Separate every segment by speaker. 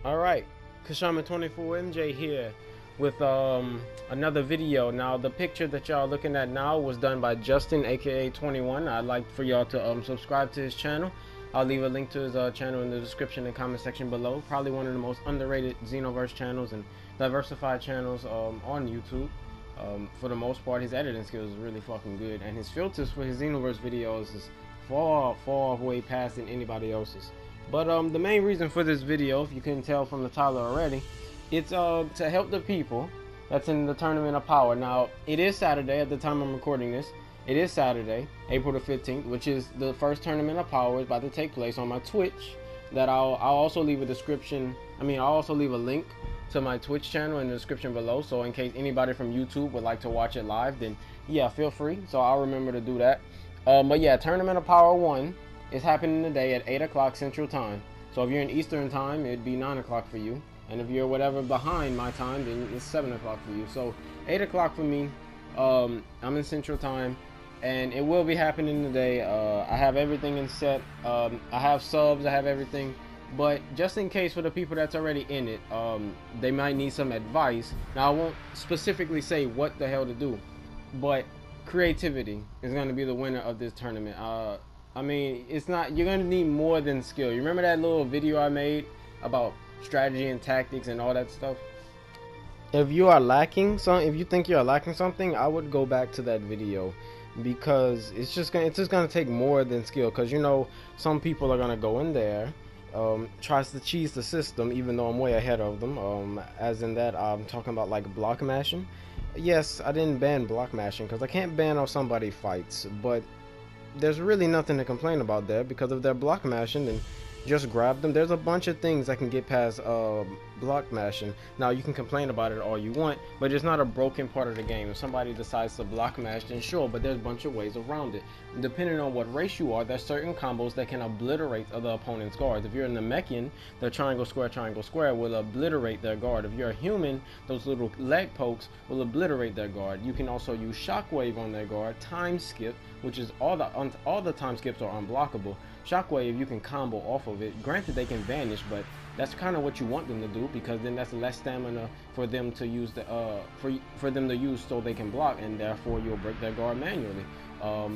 Speaker 1: Alright, Kashama24MJ here with another video. Now the picture that y'all looking at now was done by Justin aka 21. I'd like for y'all to subscribe to his channel. I'll leave a link to his channel in the description and comment section below. Probably one of the most underrated Xenoverse channels and diversified channels on YouTube. For the most part, his editing skills is really fucking good, and his filters for his Xenoverse videos is far way past than anybody else's. But the main reason for this video, if you couldn't tell from the title already, it's to help the people that's in the Tournament of Power. Now, it is Saturday at the time I'm recording this. It is Saturday, April the 15th, which is the first Tournament of Power is about to take place on my Twitch. That I'll also leave a description. I'll also leave a link to my Twitch channel in the description below. So in case anybody from YouTube would like to watch it live, then yeah, feel free. So I'll remember to do that. But yeah, Tournament of Power 1 is happening today at 8 o'clock Central Time. So if you're in Eastern Time, it'd be 9 o'clock for you. And if you're whatever behind my time, then it's 7 o'clock for you. So 8 o'clock for me. I'm in Central Time. And it will be happening today. I have everything in set. I have subs, I have everything. But just in case for the people that's already in it, they might need some advice. Now, I won't specifically say what the hell to do. But creativity is going to be the winner of this tournament. I mean, it's not, you're going to need more than skill. You remember that little video I made about strategy and tactics and all that stuff? If you are lacking if you think you're lacking something, I would go back to that video, because it's just gonna take more than skill. Because you know, some people are gonna go in there, tries to cheese the system, even though I'm way ahead of them. As in that, I'm talking about like block mashing. Yes, I didn't ban block mashing because I can't ban how somebody fights, but there's really nothing to complain about there, because if they're block mashing, then just grab them. There's a bunch of things that can get past block mashing. Now, you can complain about it all you want, but it's not a broken part of the game. If somebody decides to block mash, then sure, but there's a bunch of ways around it. Depending on what race you are, there's certain combos that can obliterate other opponent's guards. If you're in the Mechian, the triangle square will obliterate their guard. If you're a human, those little leg pokes will obliterate their guard. You can also use shockwave on their guard, time skip, which is all the time skips are unblockable. Shockwave, you can combo off of it. Granted, they can vanish, but that's kind of what you want them to do, because then that's less stamina for them to use for them to use, so they can block, and therefore you'll break their guard manually.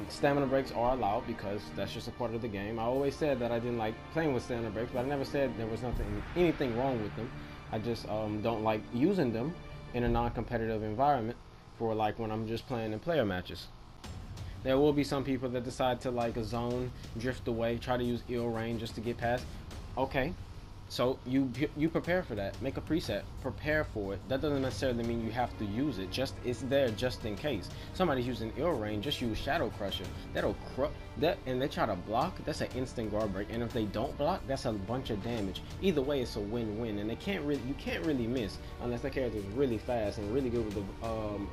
Speaker 1: Stamina breaks are allowed because that's just a part of the game. I always said that I didn't like playing with stamina breaks, but I never said there was anything wrong with them. I just don't like using them in a non-competitive environment, for like when I'm just playing in player matches. There will be some people that decide to like a zone, drift away, try to use ill rain just to get past. Okay, so you prepare for that. Make a preset, prepare for it. That doesn't necessarily mean you have to use it. Just it's there just in case somebody's using ill rain. Just use Shadow Crusher. That'll crush that, and they try to block. That's an instant guard break. And if they don't block, that's a bunch of damage. Either way, it's a win-win. And you can't really miss unless that character is really fast and really good with the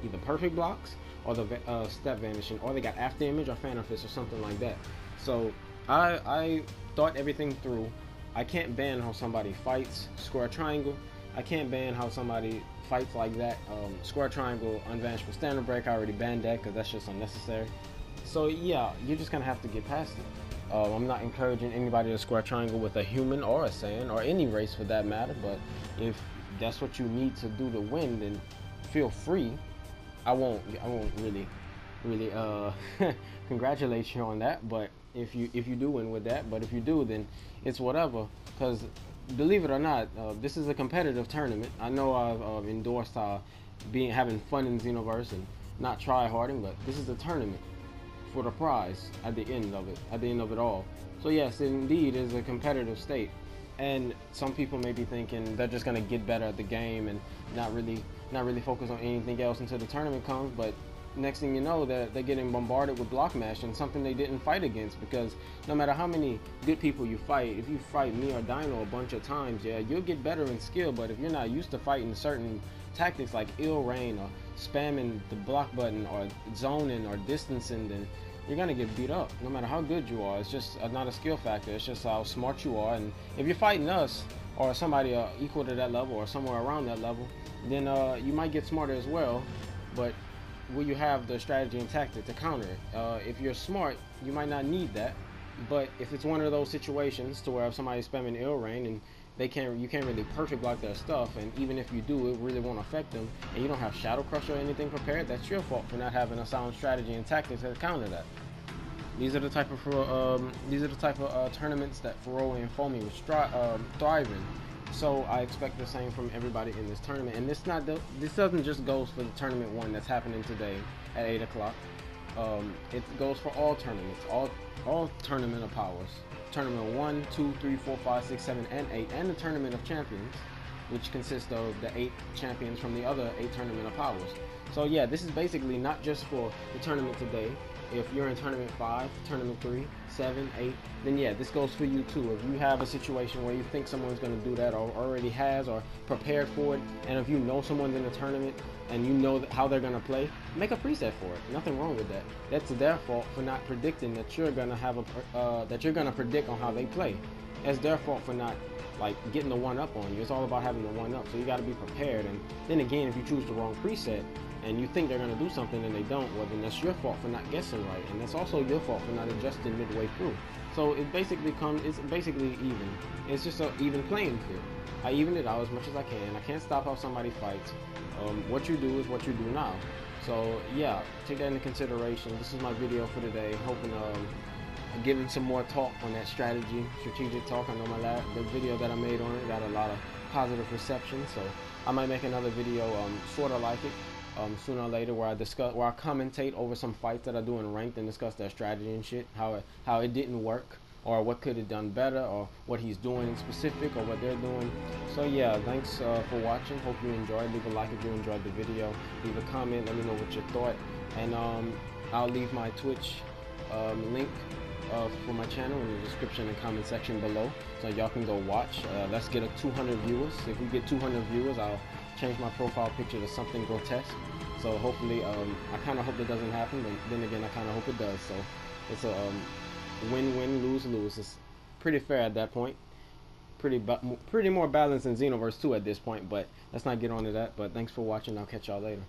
Speaker 1: either perfect blocks or the step vanishing, or they got after image or Phantom Fist or something like that. So I thought everything through. I can't ban how somebody fights square triangle. I can't ban how somebody fights like that. Square triangle, unvanishable standard break. I already banned that because that's just unnecessary. So yeah, you're just gonna have to get past it. I'm not encouraging anybody to square triangle with a human or a Saiyan or any race for that matter. But if that's what you need to do to win, then feel free. I won't really congratulate you on that, but if you do win with that, but if you do, then it's whatever, because believe it or not, this is a competitive tournament. I know I've endorsed having fun in Xenoverse and not try harding, but this is a tournament for the prize at the end of it all. So yes, it indeed is a competitive state, and some people may be thinking they're just gonna get better at the game and not really focus on anything else until the tournament comes. But next thing you know, they're getting bombarded with block mash, and something they didn't fight against. Because no matter how many good people you fight, if you fight me or Dino a bunch of times, yeah, you'll get better in skill. But if you're not used to fighting certain tactics like ill rain or spamming the block button or zoning or distancing, then you're gonna get beat up no matter how good you are. It's just not a skill factor, it's just how smart you are. And if you're fighting us or somebody equal to that level or somewhere around that level, then you might get smarter as well. But will you have the strategy and tactic to counter it? If you're smart, you might not need that. But if it's one of those situations to where if somebody's spamming ill rain and you can't really perfect block their stuff, and even if you do, it really won't affect them, and you don't have Shadow Crush or anything prepared. That's your fault for not having a sound strategy and tactics to counter that. These are the type of tournaments that Furo and Foamy was thrive in. So I expect the same from everybody in this tournament. And this doesn't just goes for the tournament one that's happening today at 8 o'clock. It goes for all tournaments, all tournament of powers. Tournament 1, 2, 3, 4, 5, 6, 7, and 8, and the tournament of champions, which consists of the 8 champions from the other 8 tournament of powers. So yeah, this is basically not just for the tournament today. If you're in tournament 5, tournament 3, 7, 8, then yeah, this goes for you too. If you have a situation where you think someone's going to do that, or already has, or prepared for it, and if you know someone's in the tournament and you know how they're going to play, make a preset for it. Nothing wrong with that. That's their fault for not predicting that you're going to have that you're going to predict on how they play. It's their fault for not like getting the one up on you. It's all about having the one up, so you got to be prepared. And then again, if you choose the wrong preset and you think they're going to do something and they don't, well then that's your fault for not guessing right, and that's also your fault for not adjusting midway through. So it basically it's basically even. It's just an even playing field. I even it out as much as I can. I can't stop how somebody fights. What you do is what you do now. So yeah, take that into consideration. This is my video for today. Hoping giving some more talk on that strategic talk. I know the video that I made on it got a lot of positive reception, so I might make another video sort of like it sooner or later, where I commentate over some fights that I do in ranked and discuss their strategy and shit, how it didn't work, or what could have done better, or what he's doing in specific, or what they're doing. So yeah, thanks for watching. Hope you enjoyed. Leave a like if you enjoyed the video. Leave a comment. Let me know what you thought, and I'll leave my Twitch link for my channel in the description and comment section below, so y'all can go watch. Let's get 200 viewers. If we get 200 viewers, I'll change my profile picture to something grotesque. So hopefully, I kind of hope that doesn't happen, but then again, I kind of hope it does. So it's a win-win, lose-lose. It's pretty fair at that point. Pretty more balanced than Xenoverse 2 at this point, but let's not get on to that. But thanks for watching. I'll catch y'all later.